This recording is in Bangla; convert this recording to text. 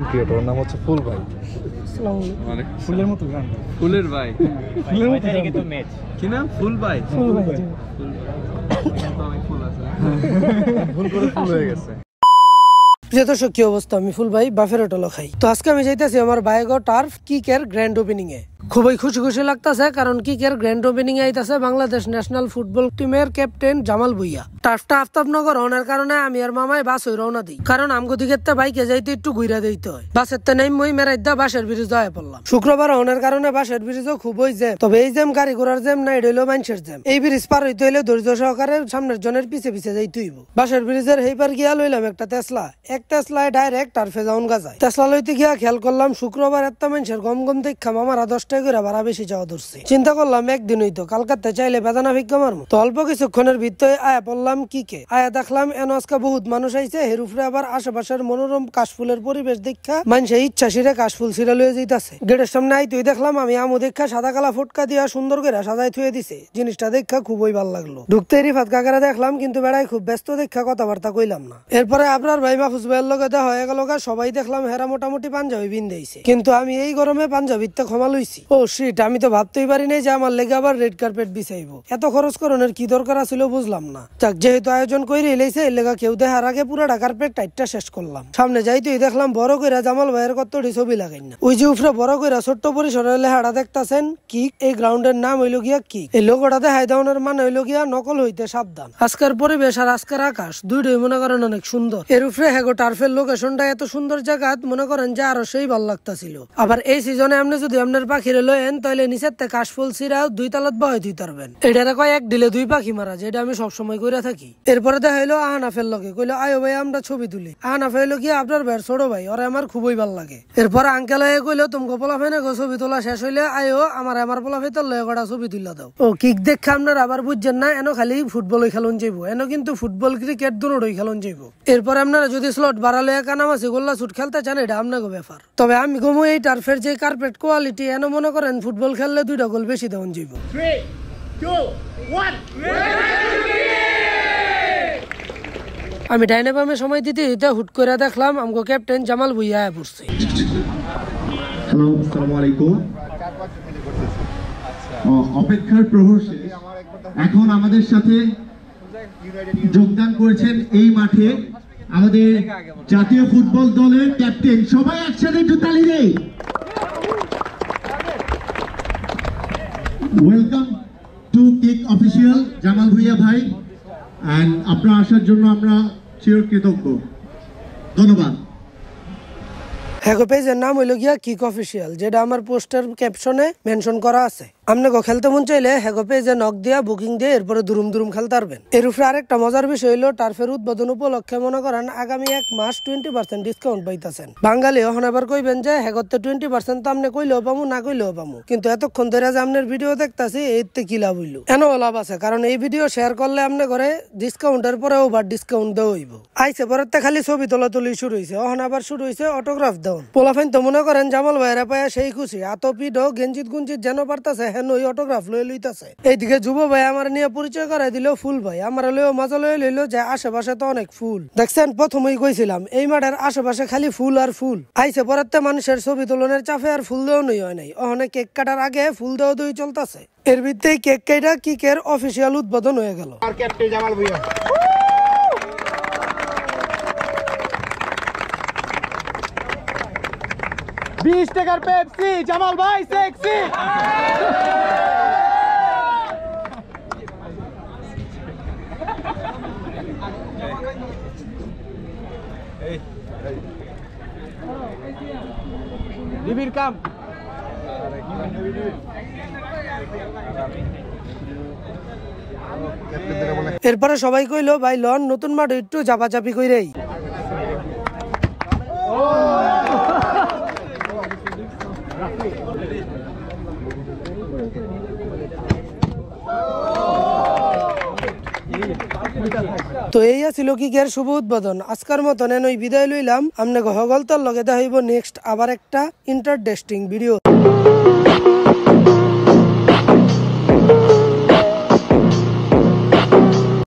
ক্রিয়েটর নাম হচ্ছে ফুল ভাই। মানে ফুলের মতো গান। ফুলের ভাই ফুলের মতো কিন্তু ম্যাচ কি নাম? ফুল ভাই। ফুল ভাই ফুল আছে ভুল করে ফুল হয়ে গেছে। প্রিয় দর্শক, কি অবস্থা? আমি ফুল ভাই বাফের হোটেলও খাই। তো আজকে আমি যাইতেছি আমার বাইগো টার্ফ কিকের গ্র্যান্ড ওপেনিং এ। খুবই খুশি খুশি লাগতেছে, কারণ কিকের গ্র্যান্ড ওপেনিং এ আইতাছে বাংলাদেশ ন্যাশনাল ফুটবল টিমের ক্যাপ্টেন জামাল ভুইয়া। টার্ফটা আফতাবনগর হওয়ার কারণে আমি আর মামাই বাস হই রওনা দিই, কারণ আমগো দিকের বাইকে যাইতে একটু ঘুরা দিতে হয়। বাসের তে নেই মই মেরাইদা বাসের ব্রিজ হয়ে পড়লাম। শুক্রবার হওয়ার কারণে বাসের ব্রিজও খুবই জ্যাম। তবে এই জ্যাম গাড়ি ঘোড়ার জ্যাম না, এটা হইলো মানুষের জ্যাম। এই ব্রিজ পার হইতে হইলে ধৈর্য সহকারে সামনের জনের পিছে পিছে যাইতে হইব। বাসের ব্রিজের হেইপার গিয়া লইলাম একটা তেসলা। এক তেসলায় ডাইরেক্ট টার্ফে যাওন গাজায়। তেসলা লইতে গিয়া খেয়াল করলাম শুক্রবার একটা মানুষের গম গম দেখা মামারা 10 টাকা করে ভাড়া বেশি যাওয়া ধরছে। চিন্তা করলাম একদিন হইতো কালকাতে চাইলে বেদানা ভিক্ষা মারমু। তো অল্প কিছুক্ষণের ভিতরে আয়া পড়লাম কিকে। আয়া দেখলাম এন আজকে বহুত মানুষ আইছে। হেরুফরে আবার আশেপাশের মনোরম কাশফুলের পরিবেশ দেখা মানুষে ইচ্ছা সিরে কাশফুল সিরা লয়ে যাইতাছে। গেটের সামনে আইতুই দেখলাম আমি আমু দেখা সাদা কালা ফটকা দিয়া সুন্দর করে সাজাই থুয়ে দিছে। জিনিসটা দেখা খুবই ভালো লাগলো। ঢুকতে রিফাত কাকারা দেখলাম, কিন্তু বেড়াই খুব ব্যস্ত দেখা কথাবার্তা কইলাম না। এরপরে আপনার ভাই মাহফুজ ভাইয়ের লগে দেখা হয়ে গেল। সবাই দেখলাম হেরা মোটামুটি পাঞ্জাবি বিন্দাইছে, কিন্তু আমি এই গরমে পাঞ্জাবিতে ক্ষমা লইছি। ও শিট, আমি তো ভাবতেই পারি নাই যে আমার লেগে আবার রেড কার্পেট বিছাইবো। এত খরচ করণের কি দরকার ছিল বুঝলাম না। যাক, যেহেতু আয়োজন কইরে এলাইছে, এর লেগা কেউ দেখার আগে পুরো কার্পেট টাইটটা শেষ করলাম। সামনে যাইতেই দেখলাম বড় কইরা জামাল ভাইয়ের কতটি ছবি লাগাই না। ওই যে উপরে বড় কইরা ছোট্ট পরিসরের লেখাটা দেখতাছেন কিক। এই গ্রাউন্ডের নাম হইল গিয়া কিক। এই লোগোটা দেখাই দেওয়ার মানে হইল গিয়া নকল হইতে সাবধান। আজকের পরিবেশ আর আজকের আকাশ দুইটাই মনে করেন অনেক সুন্দর। এর উপরে হেগো টার্ফের লোকেশনটা এত সুন্দর জায়গা মনে করেন যে আরো সেই ভালো লাগতাছিল। আবার এই সিজনে আপনি যদি আপনার পাখি লয়েন তাহলে নিচের থেকে কাশফুল সিরাও 2 তালাত বহাই দিতে পারবেন। এটারে কয় এক ডিলে 2 পাখি মারা, যেটা আমি সবসময় কইরা থাকি। এরপরে দেখাইলো আহনাফের লগে, কইলো আয়ো ভাই আমরা ছবি তুলি। আহনাফ হইলো কি আপনার ভাইয়ের ছোট ভাই, ওরা আমার খুবই ভালো লাগে। এরপর আঙ্কেল আয়ে কইলো তুমি পোলা ফেনে ছবি তোলা শেষ হইলে আয়ো আমার পোলা ফেতর লয়ে কটা ছবি তুলা দাও। ও কিক দেখে আপনারা আবার বুঝছেন না, এনো খালি ফুটবল খেলন যাইবো। এনো কিন্তু ফুটবল ক্রিকেট দুটোই খেলন যাইবো। এরপর আপনারা যদি স্লট বাড়ালে কানামাছি গোল্লা শুট খেলতে চান, এটা আপনাকে ব্যাপার। তবে আমি গমু এই টার্ফের যে কার্পেট কোয়ালিটি, এনো মনে করেন ফুটবল খেললে 2টা গোল বেশি দেওয়া যাইবো। 3, 2, 1 আমি ডাইনে বামে সময় দিতে দিতে হুট করে দেখলাম আমগো ক্যাপ্টেন জামাল ভুইয়া আয়া পড়ছে। হ্যালো, আসসালামু আলাইকুম। অপেক্ষার প্রহর শেষ। এখন আমাদের সাথে যোগদান করেছেন এই মাঠে আমাদের জাতীয় ফুটবল দলের ক্যাপ্টেন। সবাই একসাথে একটু তালি দেই। Welcome to kick official Jamal Bhuiyan ভাই। এন্ড আপনার আসার জন্য আমরা চিরকৃতজ্ঞ। ধন্যবাদ। হ্যাগো পেজের নাম হইল গিয়া কিক অফিসিয়াল, যেটা আমার পোস্টার ক্যাপশনে মেনশন করা আছে। আপনাকে খেলতে মন চাইলে হ্যাগো পেজে নক দিয়া বুকিং দিয়ে এরপরে দুরুম দুরুম খেলতে পারবেন। এর উপরে আরেকটা মজার বিষয় হইলো টার্ফের উদ্বোধন উপলক্ষে মনে করেন আগামী 1 মাস 20% ডিসকাউন্ট পাইতেছেন। বাঙালি এখন এবার কইবেন যে হ্যাগতে 20% তো আপনি কইলেও পামু, না কইলেও পামু, কিন্তু এতক্ষণ ধরে যে আপনার ভিডিও দেখতাছি এইতে কি লাভ হইলো? এনো লাভ আছে, কারণ এই ভিডিও শেয়ার করলে আপনি করে ডিসকাউন্টের পরে ওভার ডিসকাউন্ট দেওয়া হইব। আইসে পরেতে খালি ছবি তোলা তুলি শুরু হয়েছে, এখন আবার শুরু হয়েছে অটোগ্রাফ দেওয়া। পোলাফাইন তো মনে করেন জামাল ভাইয়েরা পায় সেই খুশি, আতপিডো গেঞ্জিত গুঞ্জিত যেন পারতাছে হেন ওই অটোগ্রাফ লয়ে লইতাছে। এইদিকে যুব ভাই আমার নিয়ে পরিচয় করাই দিল ফুল ভাই। আমার লয়েও মজা লয়ে লইলো যে আশেপাশে তো অনেক ফুল। দেখছেন, প্রথমেই কইছিলাম এই মাঠের আশেপাশে খালি ফুল আর ফুল। আইসে পরেতে মানুষের ছবি তোলনের চাপে আর ফুল দেওয়া নই হয় নাই। ওখানে কেক কাটার আগে ফুল দেওয়া দই চলতেছে। এর ভিত্তিতে কেক কাটা কিকের অফিসিয়াল উদ্বোধন হয়ে গেল। ক্যাপ্টেন জামাল ভুইয়া 20 টাকার পেপসি জামাল ভাই সেক্সি। রিভির কাম এরপরে সবাই কইলো ভাই লন নতুন মাঠ একটু চাপাচাপি কইরেই। তো এই ছিল কিকের শুভ উদ্বোধন। আজকের মতন এনই বিদায় লইলাম। আমনে হগলতার লগে দেখাইব নেক্সট আবার একটা ইন্টারেস্টিং ভিডিও।